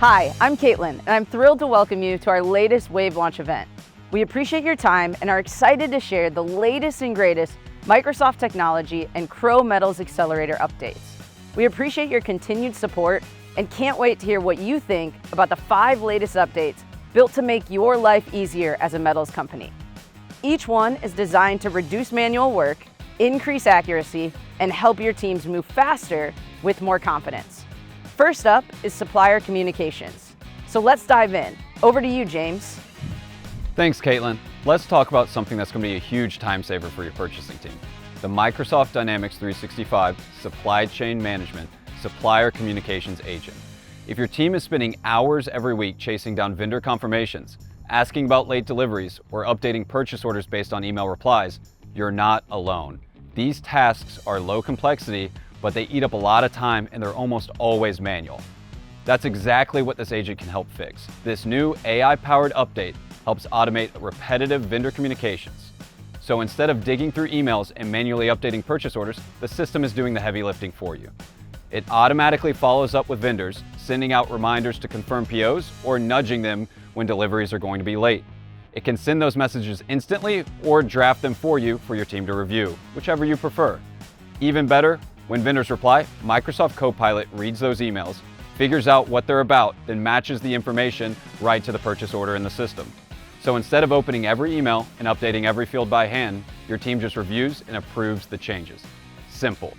Hi, I'm Caitlin, and I'm thrilled to welcome you to our latest Wave Launch event. We appreciate your time and are excited to share the latest and greatest Microsoft technology and Crowe Metals Accelerator updates. We appreciate your continued support and can't wait to hear what you think about the 5 latest updates built to make your life easier as a metals company. Each one is designed to reduce manual work, increase accuracy, and help your teams move faster with more confidence. First up is supplier communications. So let's dive in. Over to you, James. Thanks, Caitlin. Let's talk about something that's going to be a huge time saver for your purchasing team. The Microsoft Dynamics 365 Supply Chain Management Supplier Communications Agent. If your team is spending hours every week chasing down vendor confirmations, asking about late deliveries, or updating purchase orders based on email replies, you're not alone. These tasks are low complexity, but they eat up a lot of time and they're almost always manual. That's exactly what this agent can help fix. This new AI-powered update helps automate repetitive vendor communications. So instead of digging through emails and manually updating purchase orders, the system is doing the heavy lifting for you. It automatically follows up with vendors, sending out reminders to confirm POs or nudging them when deliveries are going to be late. It can send those messages instantly or draft them for you for your team to review, whichever you prefer. Even better, when vendors reply, Microsoft Copilot reads those emails, figures out what they're about, then matches the information right to the purchase order in the system. So instead of opening every email and updating every field by hand, your team just reviews and approves the changes. Simple.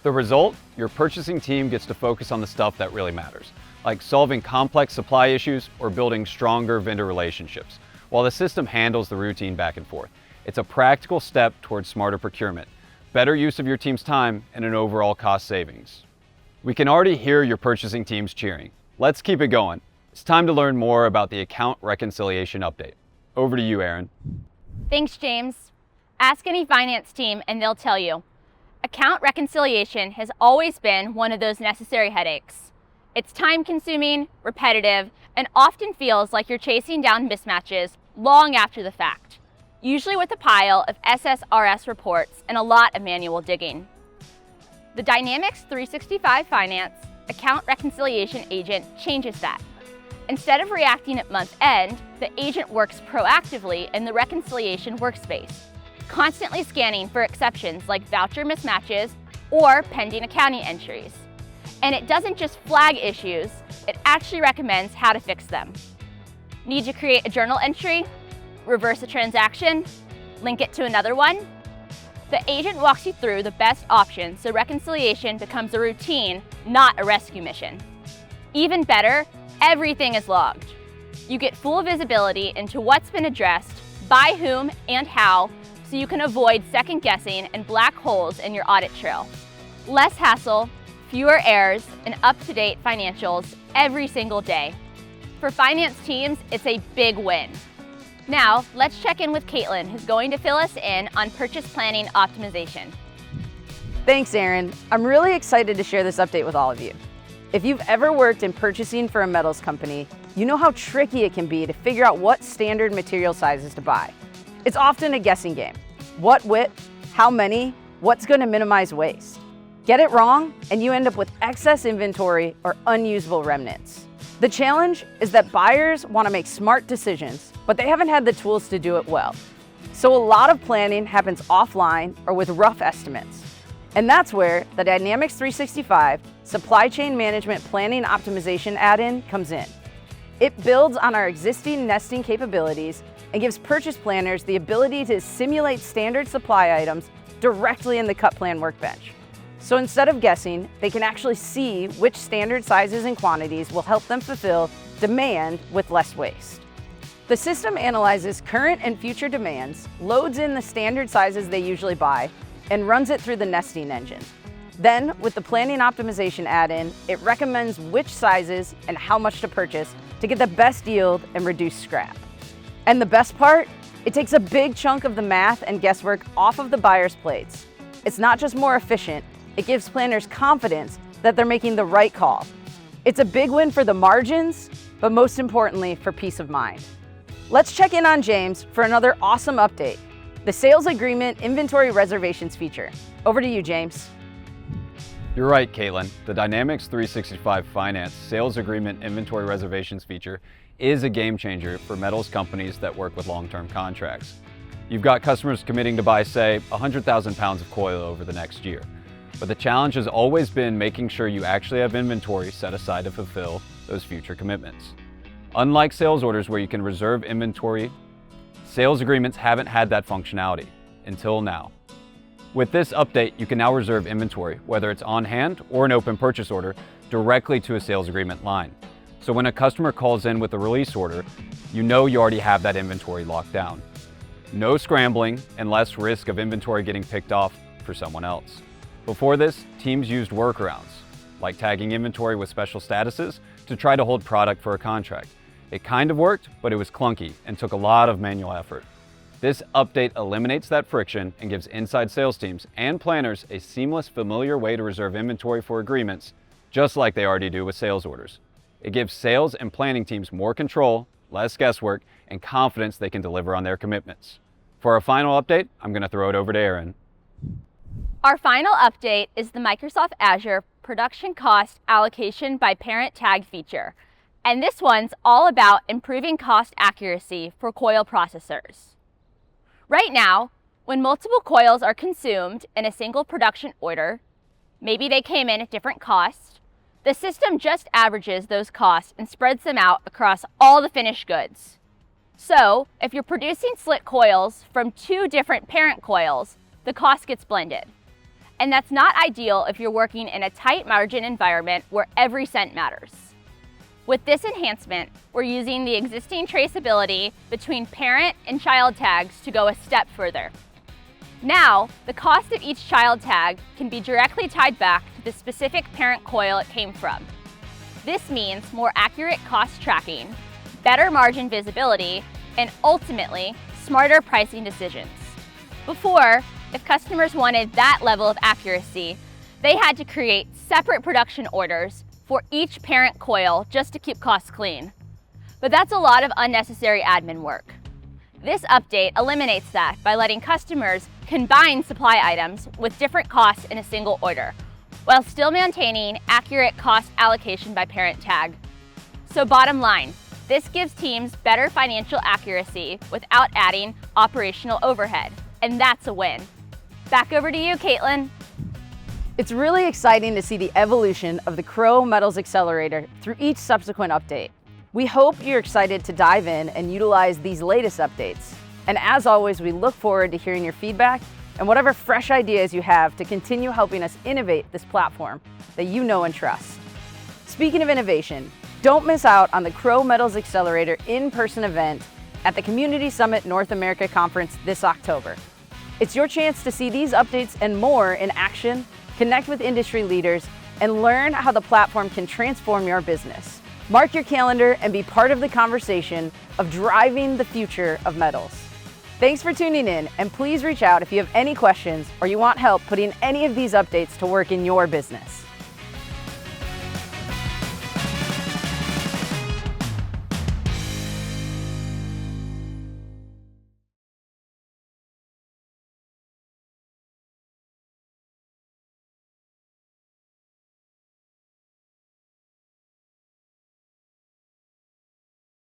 The result? Your purchasing team gets to focus on the stuff that really matters, like solving complex supply issues or building stronger vendor relationships, while the system handles the routine back and forth. It's a practical step towards smarter procurement, better use of your team's time, and an overall cost savings. We can already hear your purchasing teams cheering. Let's keep it going. It's time to learn more about the account reconciliation update. Over to you, Erin. Thanks, James. Ask any finance team and they'll tell you. Account reconciliation has always been one of those necessary headaches. It's time-consuming, repetitive, and often feels like you're chasing down mismatches long after the fact, usually with a pile of SSRS reports and a lot of manual digging. The Dynamics 365 Finance Account Reconciliation Agent changes that. Instead of reacting at month end, the agent works proactively in the reconciliation workspace, constantly scanning for exceptions like voucher mismatches or pending accounting entries. And it doesn't just flag issues, it actually recommends how to fix them. Need to create a journal entry? Reverse a transaction? Link it to another one? The agent walks you through the best options so reconciliation becomes a routine, not a rescue mission. Even better, everything is logged. You get full visibility into what's been addressed, by whom and how, so you can avoid second guessing and black holes in your audit trail. Less hassle, fewer errors, and up-to-date financials every single day. For finance teams, it's a big win. Now, let's check in with Caitlin, who's going to fill us in on purchase planning optimization. Thanks, Erin. I'm really excited to share this update with all of you. If you've ever worked in purchasing for a metals company, you know how tricky it can be to figure out what standard material sizes to buy. It's often a guessing game. What width? How many? What's going to minimize waste? Get it wrong, and you end up with excess inventory or unusable remnants. The challenge is that buyers want to make smart decisions, but they haven't had the tools to do it well. So a lot of planning happens offline or with rough estimates. And that's where the Dynamics 365 Supply Chain Management Planning Optimization add-in comes in. It builds on our existing nesting capabilities and gives purchase planners the ability to simulate standard supply items directly in the cut plan workbench. So instead of guessing, they can actually see which standard sizes and quantities will help them fulfill demand with less waste. The system analyzes current and future demands, loads in the standard sizes they usually buy, and runs it through the nesting engine. Then, with the planning optimization add-in, it recommends which sizes and how much to purchase to get the best yield and reduce scrap. And the best part? It takes a big chunk of the math and guesswork off of the buyer's plates. It's not just more efficient, it gives planners confidence that they're making the right call. It's a big win for the margins, but most importantly, for peace of mind. Let's check in on James for another awesome update, the Sales Agreement Inventory Reservations feature. Over to you, James. You're right, Caitlin. The Dynamics 365 Finance Sales Agreement Inventory Reservations feature is a game changer for metals companies that work with long-term contracts. You've got customers committing to buy, say, 100,000 pounds of coil over the next year. But the challenge has always been making sure you actually have inventory set aside to fulfill those future commitments. Unlike sales orders where you can reserve inventory, sales agreements haven't had that functionality until now. With this update, you can now reserve inventory, whether it's on hand or an open purchase order, directly to a sales agreement line. So when a customer calls in with a release order, you know you already have that inventory locked down. No scrambling and less risk of inventory getting picked off for someone else. Before this, teams used workarounds, like tagging inventory with special statuses to try to hold product for a contract. It kind of worked, but it was clunky and took a lot of manual effort. This update eliminates that friction and gives inside sales teams and planners a seamless, familiar way to reserve inventory for agreements, just like they already do with sales orders. It gives sales and planning teams more control, less guesswork, and confidence they can deliver on their commitments. For our final update, I'm going to throw it over to Erin. Our final update is the Microsoft Azure Production Cost Allocation by Parent Tag feature. And this one's all about improving cost accuracy for coil processors. Right now, when multiple coils are consumed in a single production order, maybe they came in at different costs, the system just averages those costs and spreads them out across all the finished goods. So, if you're producing slit coils from two different parent coils, the cost gets blended. And that's not ideal if you're working in a tight margin environment where every cent matters. With this enhancement, we're using the existing traceability between parent and child tags to go a step further. Now, the cost of each child tag can be directly tied back to the specific parent coil it came from. This means more accurate cost tracking, better margin visibility, and ultimately, smarter pricing decisions. Before, if customers wanted that level of accuracy, they had to create separate production orders for each parent coil just to keep costs clean. But that's a lot of unnecessary admin work. This update eliminates that by letting customers combine supply items with different costs in a single order, while still maintaining accurate cost allocation by parent tag. So bottom line, this gives teams better financial accuracy without adding operational overhead, and that's a win. Back over to you, Caitlin. It's really exciting to see the evolution of the Crowe Metals Accelerator through each subsequent update. We hope you're excited to dive in and utilize these latest updates. And as always, we look forward to hearing your feedback and whatever fresh ideas you have to continue helping us innovate this platform that you know and trust. Speaking of innovation, don't miss out on the Crowe Metals Accelerator in-person event at the Community Summit North America Conference this October. It's your chance to see these updates and more in action, connect with industry leaders, and learn how the platform can transform your business. Mark your calendar and be part of the conversation of driving the future of metals. Thanks for tuning in, and please reach out if you have any questions or you want help putting any of these updates to work in your business.